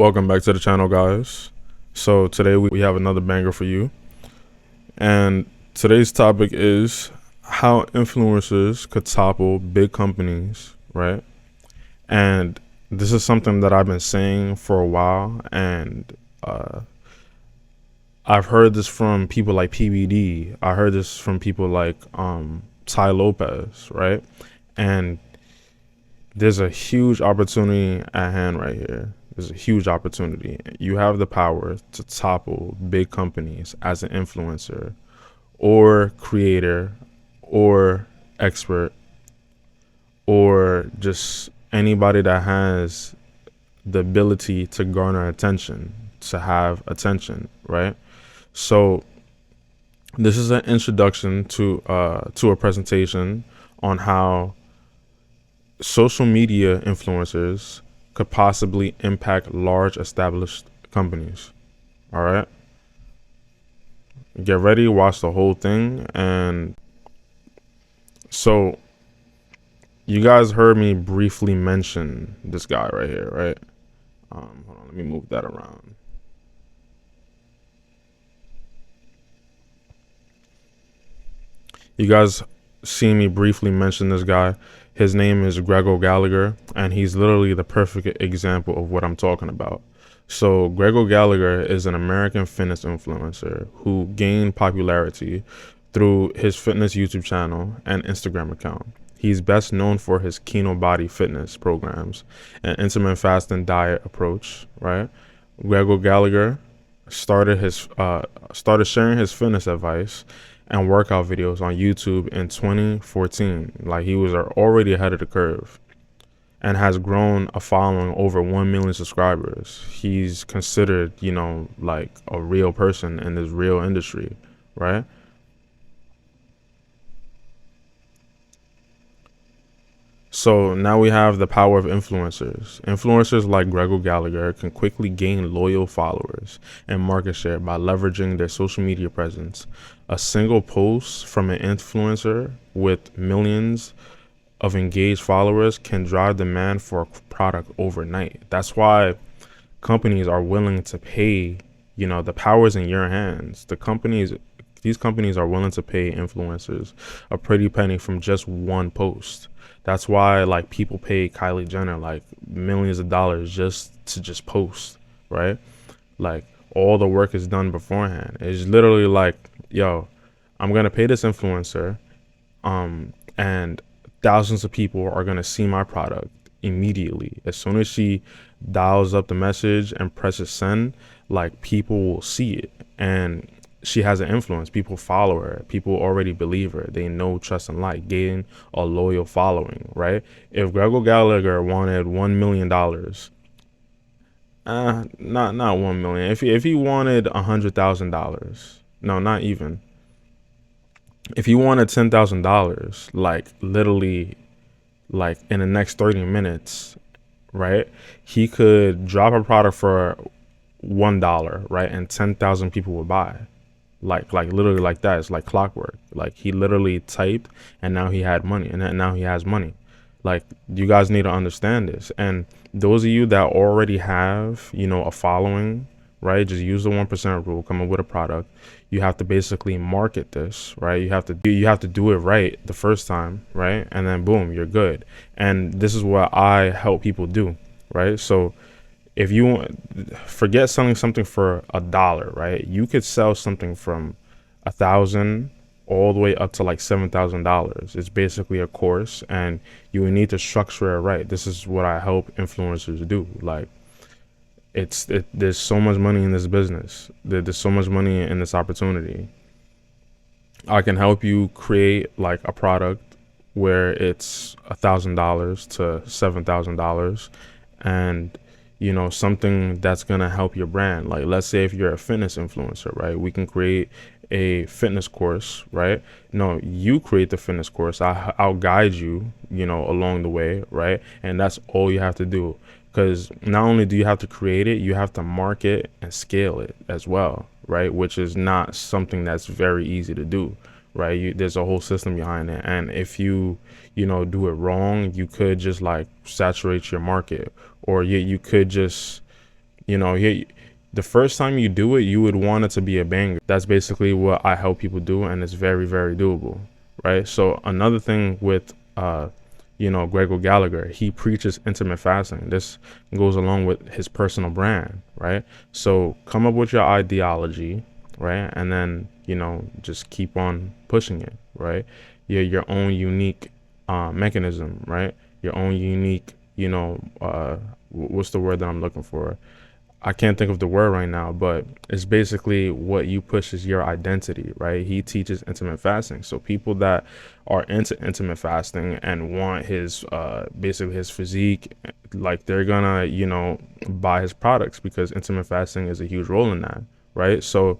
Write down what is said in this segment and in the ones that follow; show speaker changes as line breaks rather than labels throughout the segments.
Welcome back to the channel, guys. So today we have another banger for you, and today's topic is how influencers could topple big companies, right? And this is something that I've been saying for a while, and I've heard this from people like PBD. I heard this from people like Ty Lopez, right? And there's a huge opportunity at hand right here. There's a huge opportunity. You have the power to topple big companies as an influencer or creator or expert or just anybody that has the ability to garner attention, to have attention, right? So this is an introduction to a presentation on how social media influencers could possibly impact large established companies. All right, get ready, watch the whole thing. And so you guys heard me briefly mention this guy right here, right? Hold on, let me move that around. You guys see me briefly mention this guy. His name is Gregor Gallagher, and he's literally the perfect example of what I'm talking about. So Gregor Gallagher is an American fitness influencer who gained popularity through his fitness YouTube channel and Instagram account. He's best known for his Kino Body fitness programs and intermittent fasting diet approach, right? Gregor Gallagher started sharing his fitness advice and workout videos on YouTube in 2014. Like, he was already ahead of the curve and has grown a following over 1 million subscribers. He's considered, like a real person in this real industry, right? So now we have the power of influencers. Influencers like Gregor Gallagher can quickly gain loyal followers and market share by leveraging their social media presence. A single post from an influencer with millions of engaged followers can drive demand for a product overnight. That's why companies are willing to pay, the power's in your hands. These companies are willing to pay influencers a pretty penny from just one post. That's why, like, people pay Kylie Jenner like millions of dollars just to post, right? Like, all the work is done beforehand. It's literally like, yo, I'm gonna pay this influencer, and thousands of people are gonna see my product immediately. As soon as she dials up the message and presses send, like, people will see it, and she has an influence. People follow her. People already believe her. They know, trust, and like, gain a loyal following, right? If Gregor Gallagher wanted $1 million, not 1 million. If he wanted $100,000, no, not even. If he wanted $10,000, like, literally, like, in the next 30 minutes, right? He could drop a product for $1, right? And 10,000 people would buy. Like literally like that. It's like clockwork. Like, he literally typed and now he had money, and now he has money. Like, you guys need to understand this. And those of you that already have, a following, right? Just use the 1% rule, come up with a product. You have to basically market this, right? You have to do it right the first time, right? And then boom, you're good. And this is what I help people do, right? So if you forget selling something for $1, right? You could sell something from 1,000 all the way up to like $7,000. It's basically a course, and you need to structure it right. This is what I help influencers do. Like, there's so much money in this business. There's so much money in this opportunity. I can help you create like a product where it's $1,000 to $7,000, and something that's gonna help your brand. Like, let's say if you're a fitness influencer, right? We can create a fitness course, right? No, you create the fitness course. I'll guide you, along the way, right? And that's all you have to do. Because not only do you have to create it, you have to market and scale it as well, right? Which is not something that's very easy to do, right? There's a whole system behind it. And if you do it wrong, you could just like saturate your market, or you could just You know, the first time you do it, you would want it to be a banger. That's basically what I help people do, and it's very, very doable, right? So another thing with Gregor Gallagher, he preaches intermittent fasting. This goes along with his personal brand, right? So come up with your ideology, right? And then, just keep on pushing it, right? Your own unique mechanism, right? Your own unique, what's the word that I'm looking for? I can't think of the word right now, but it's basically what you push is your identity, right? He teaches intermittent fasting. So people that are into intermittent fasting and want his basically his physique, like they're gonna, buy his products because intermittent fasting is a huge role in that, right? So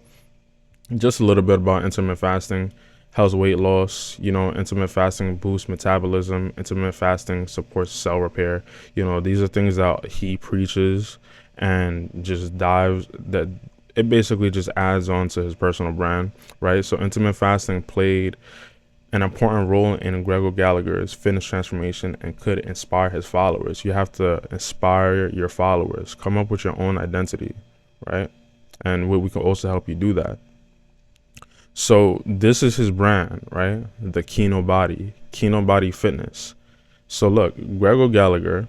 just a little bit about intermittent fasting. Helps weight loss. Intermittent fasting boosts metabolism. Intermittent fasting supports cell repair. These are things that he preaches and just dives that it basically just adds on to his personal brand, right? So intermittent fasting played an important role in Gregor Gallagher's fitness transformation and could inspire his followers. You have to inspire your followers. Come up with your own identity, right? And we can also help you do that. So this is his brand, right? The Kino Body Fitness. So look, Gregor Gallagher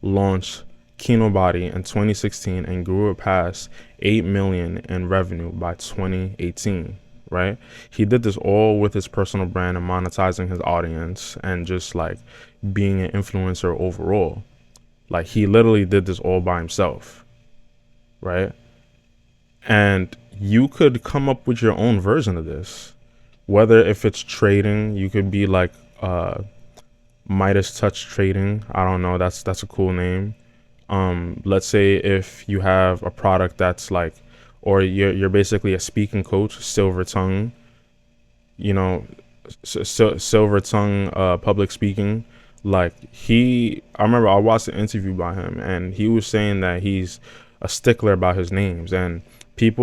launched Kino Body in 2016 and grew it past 8 million in revenue by 2018, right? He did this all with his personal brand and monetizing his audience and just like being an influencer overall. Like he literally did this all by himself, right? And you could come up with your own version of this. Whether if it's trading, you could be like Midas Touch Trading. I don't know. That's a cool name. Let's say if you have a product that's like, or you're basically a speaking coach, Silver Tongue. Silver Tongue public speaking. Like I remember I watched an interview by him, and he was saying that he's a stickler about his names, and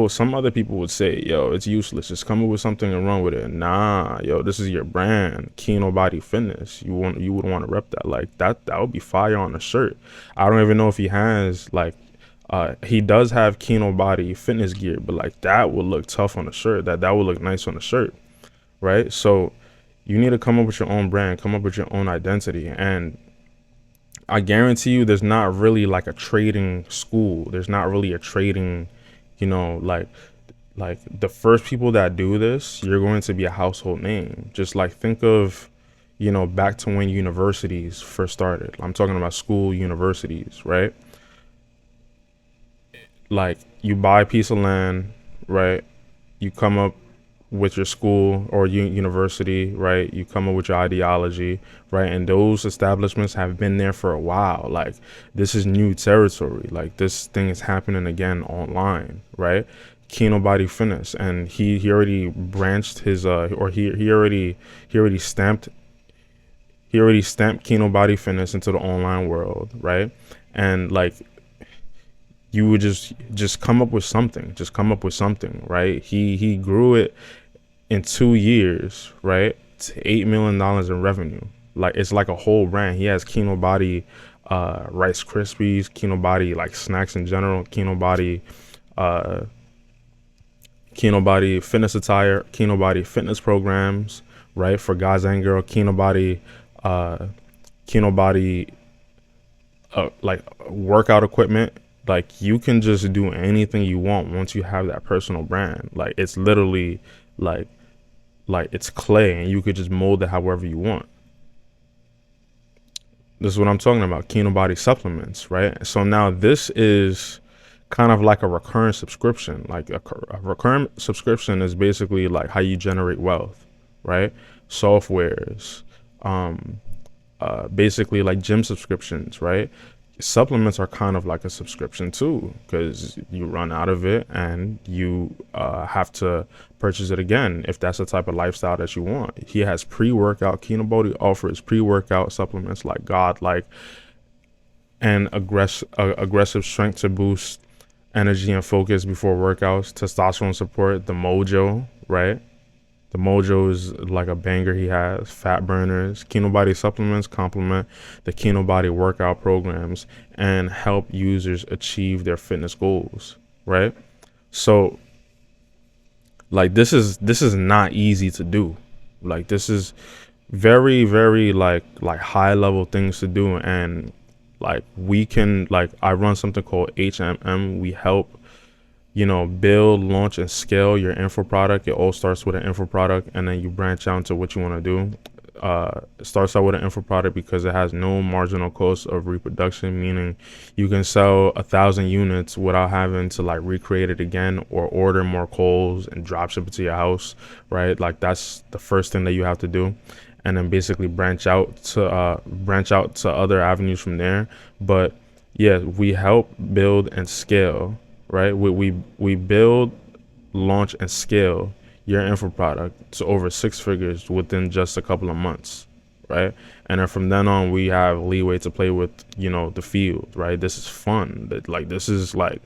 some other people would say, yo, it's useless, just come up with something and run with it. Nah, yo, this is your brand, Kino Body Fitness. You would want to rep that. Like that would be fire on a shirt. I don't even know if he has like he does have Kino Body Fitness gear, but like that would look tough on a shirt. That would look nice on a shirt, right? So you need to come up with your own brand, come up with your own identity. And I guarantee you there's not really like a trading school. There's not really a trading, like the first people that do this, you're going to be a household name. Just like think of, back to when universities first started. I'm talking about school universities, right? Like you buy a piece of land, right? You come up with your school or university, right? You come up with your ideology, right? And those establishments have been there for a while. Like this is new territory. Like this thing is happening again online, right? Kino Body Fitness, and he already branched his he already stamped Kino Body Fitness into the online world, right? And like you would just come up with something, right? He grew it in 2 years, right, to $8 million in revenue. Like it's like a whole brand. He has Kino Body Rice Krispies, Kino Body like snacks in general, Kino Body fitness attire, Kino Body fitness programs, right, for guys and girls, Kino Body like workout equipment. Like you can just do anything you want once you have that personal brand. Like it's literally like it's clay, and you could just mold it however you want. This is what I'm talking about, Kino Body supplements, right? So now this is kind of like a recurrent subscription. Like a recurrent subscription is basically like how you generate wealth, right? Softwares, basically like gym subscriptions, right? Supplements are kind of like a subscription too, because you run out of it and you have to purchase it again if that's the type of lifestyle that you want. He has pre-workout. Kino Body offers pre-workout supplements like Godlike and aggressive strength to boost energy and focus before workouts, testosterone support, the Mojo, right? The Mojo is like a banger he has. Fat burners, Kino Body supplements complement the Kino Body workout programs and help users achieve their fitness goals, right? So like this is not easy to do. Like this is very very like high level things to do, and like we can like I run something called HMM. We help build, launch, and scale your info product. It all starts with an info product, and then you branch out into what you want to do. It starts out with an info product because it has no marginal cost of reproduction, meaning you can sell 1,000 units without having to like recreate it again or order more coals and drop ship it to your house, right? Like that's the first thing that you have to do, and then basically branch out to other avenues from there. But yeah, we help build and scale, right? We build, launch, and scale your info product to over 6 figures within just a couple of months, right? And then from then on, we have leeway to play with, the field, right? This is fun. Like this is like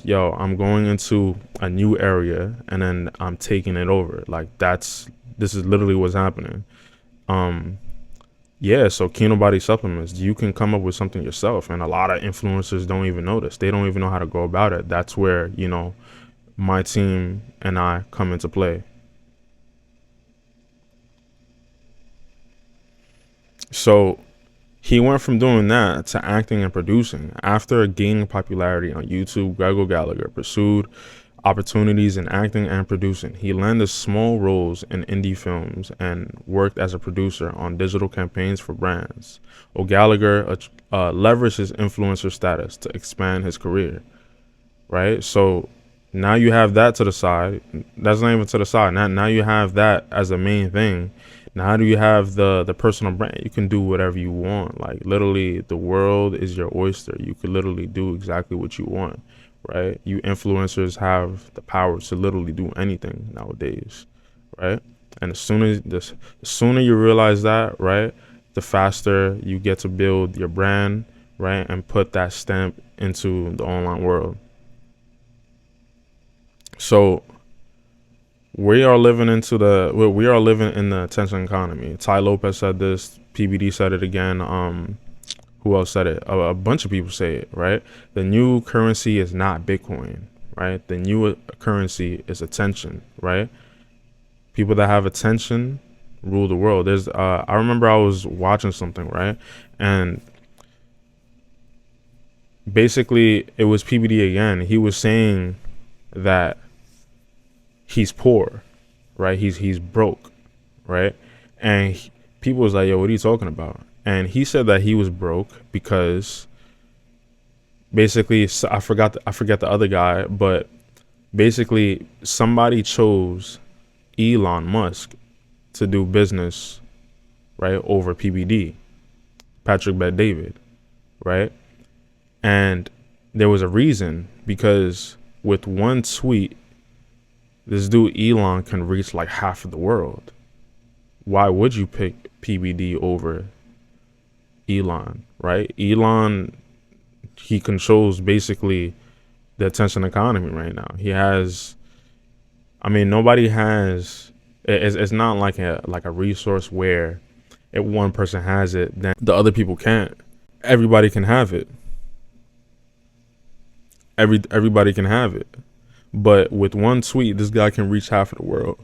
yo, I'm going into a new area and then I'm taking it over. Like this is literally what's happening. Um, yeah, so Kino Body supplements, you can come up with something yourself, and a lot of influencers don't even know this. They don't even know how to go about it. That's where, my team and I come into play. So he went from doing that to acting and producing. After gaining popularity on YouTube, Gregor Gallagher pursued opportunities in acting and producing. He landed small roles in indie films and worked as a producer on digital campaigns for brands. O'Gallagher leveraged his influencer status to expand his career, right? So now you have that to the side. That's not even to the side. Now you have that as the main thing. Now how do you have the personal brand? You can do whatever you want. Like literally, the world is your oyster. You could literally do exactly what you want, right? You influencers have the power to literally do anything nowadays, right? And the sooner you realize that, right, the faster you get to build your brand, right, and put that stamp into the online world. So we are living in the attention economy. Ty Lopez said this. PBD said it again. Who else said it? A bunch of people say it, right? The new currency is not Bitcoin, right? The new currency is attention, right? People that have attention rule the world. I remember I was watching something, right? And basically it was PBD again. He was saying that he's poor, right? He's broke, right? And people was like, yo, what are you talking about? And he said that he was broke because basically I forgot the other guy, but basically somebody chose Elon Musk to do business, right, over PBD, Patrick Bet David, right? And there was a reason, because with one tweet, this dude Elon can reach like half of the world. Why would you pick PBD over Elon, right? Elon, he controls basically the attention economy right now. Nobody has. It's not like a resource where if one person has it, then the other people can't. Everybody can have it. Everybody can have it. But with one tweet, this guy can reach half of the world.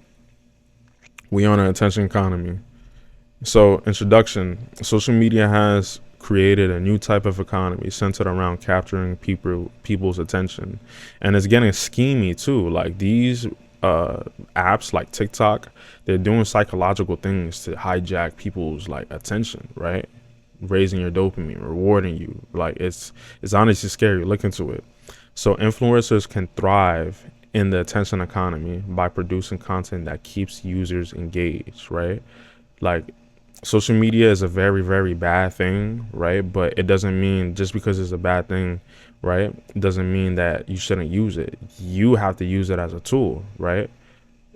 We on an attention economy. So, introduction. Social media has created a new type of economy centered around capturing people's attention, and it's getting schemy too. Like these apps, like TikTok, they're doing psychological things to hijack people's like attention, right? Raising your dopamine, rewarding you. Like it's honestly scary. Look into it. So influencers can thrive in the attention economy by producing content that keeps users engaged, right? Like social media is a very, very bad thing, right? But it doesn't mean just because it's a bad thing, right, it doesn't mean that you shouldn't use it. You have to use it as a tool, right?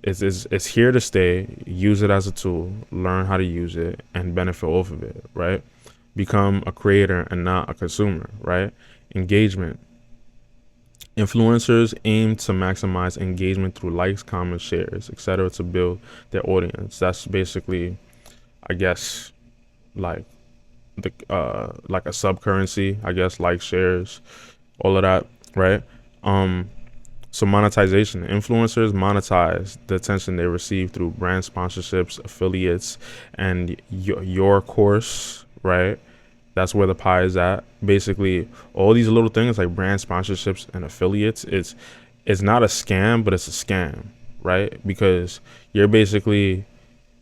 It's here to stay. Use it as a tool, learn how to use it and benefit off of it, right? Become a creator and not a consumer, right? Engagement. Influencers aim to maximize engagement through likes, comments, shares, etc. to build their audience. That's basically, I guess, like the like a sub currency, I guess, like shares, all of that, right? Um, so monetization, influencers monetize the attention they receive through brand sponsorships, affiliates, and your course, right? That's where the pie is at. Basically, all these little things like brand sponsorships and affiliates, it's not a scam, but it's a scam, right? Because you're basically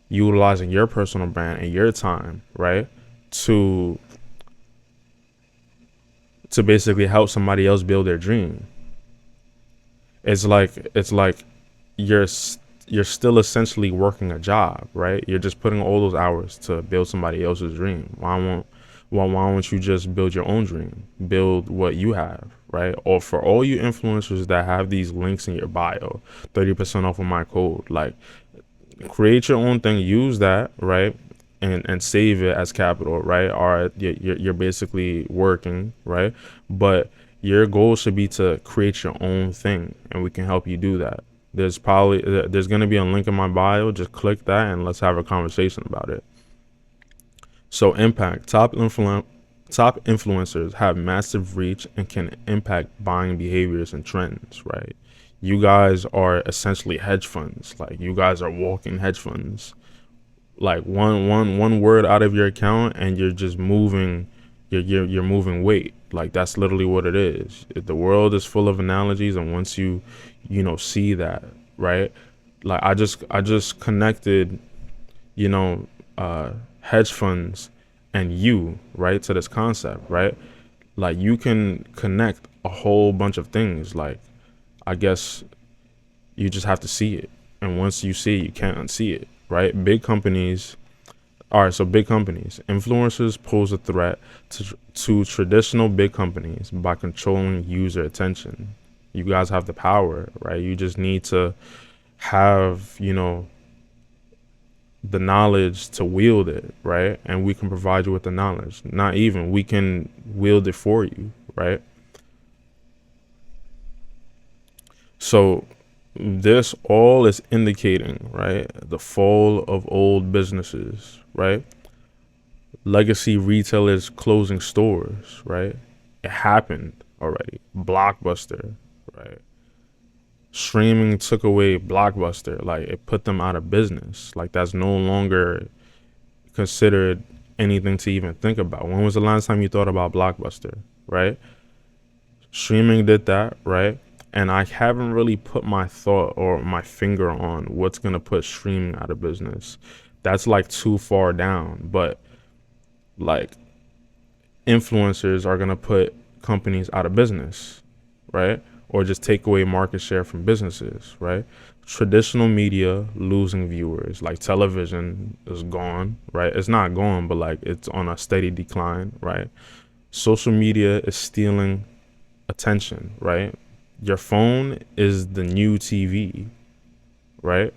utilizing your personal brand and your time, right, to basically help somebody else build their dream. It's like you're still essentially working a job, right? You're just putting all those hours to build somebody else's dream. Why won't you just build your own dream? Build what you have, right? Or for all you influencers that have these links in your bio, 30% off of my code, like create your own thing, use that, right? And save it as capital, right? Or you're basically working, right? But your goal should be to create your own thing, and we can help you do that. There's going to be a link in my bio. Just click that and let's have a conversation about it. So impact, top influencers have massive reach and can impact buying behaviors and trends, right? You guys are essentially hedge funds. Like, you guys are walking hedge funds. Like, one word out of your account and you're just moving, you're moving weight. Like, that's literally what it is. The world is full of analogies, and once see that, right? Like, I just connected, you know, hedge funds and right, to this concept, right? Like, you can connect a whole bunch of things. Like, I guess you just have to see it, and once you see it, you can't unsee it, right? Big companies. All right, so big companies, influencers pose a threat to traditional big companies by controlling user attention. You guys have the power, right? You just need to have, the knowledge to wield it, right? And we can provide you with the knowledge. Not even, we can wield it for you, right? So this all is indicating, right, the fall of old businesses, right? Legacy retailers closing stores, right? It happened already. Blockbuster, right? Streaming took away Blockbuster. Like, it put them out of business. Like, that's no longer considered anything to even think about. When was the last time you thought about Blockbuster, right? Streaming did that, right? And I haven't really put my thought or my finger on what's going to put streaming out of business. That's like too far down. But like, influencers are going to put companies out of business, right? Or just take away market share from businesses, right? Traditional media losing viewers, like television is gone, right? It's not gone, but like, it's on a steady decline, right? Social media is stealing attention, right? Your phone is the new TV, right?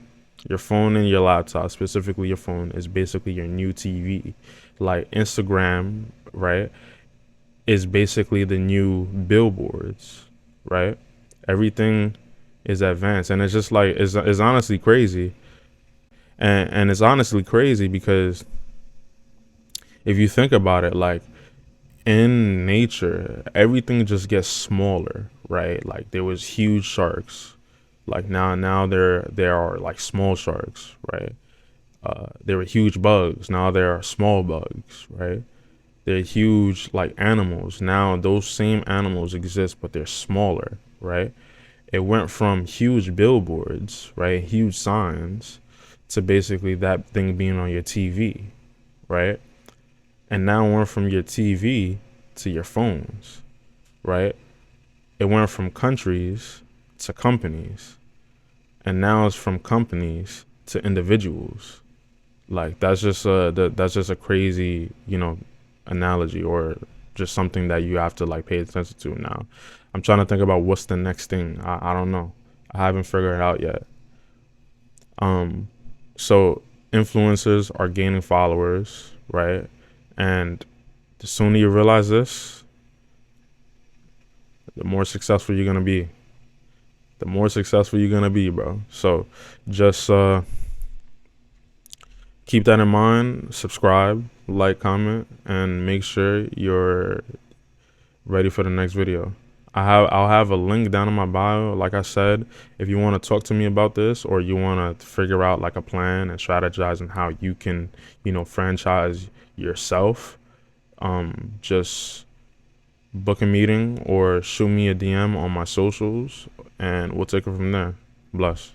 Your phone and your laptop, specifically your phone, is basically your new TV. Like, Instagram, right, is basically the new billboards, right? Everything is advanced, and it's just like, it's honestly crazy. And it's honestly crazy because if you think about it, like, in nature, everything just gets smaller, right? Like, there was huge sharks. Like, now there are like small sharks, right? There were huge bugs. Now there are small bugs, right? They're huge like animals. Now those same animals exist, but they're smaller, right? It went from huge billboards, right? Huge signs, to basically that thing being on your TV, right? And now it went from your TV to your phones, right? It went from countries to companies, and now it's from companies to individuals. Like, that's just a crazy, analogy, or just something that you have to like pay attention to now. I'm trying to think about what's the next thing. I don't know. I haven't figured it out yet. So influencers are gaining followers, right? And the sooner you realize this, the more successful you're gonna be. The more successful you're gonna be, bro. So just keep that in mind. Subscribe, like, comment, and make sure you're ready for the next video. I'll have a link down in my bio. Like I said, if you want to talk to me about this, or you want to figure out like a plan and strategize on how you can, franchise yourself, just book a meeting or shoot me a DM on my socials, and we'll take it from there. Bless.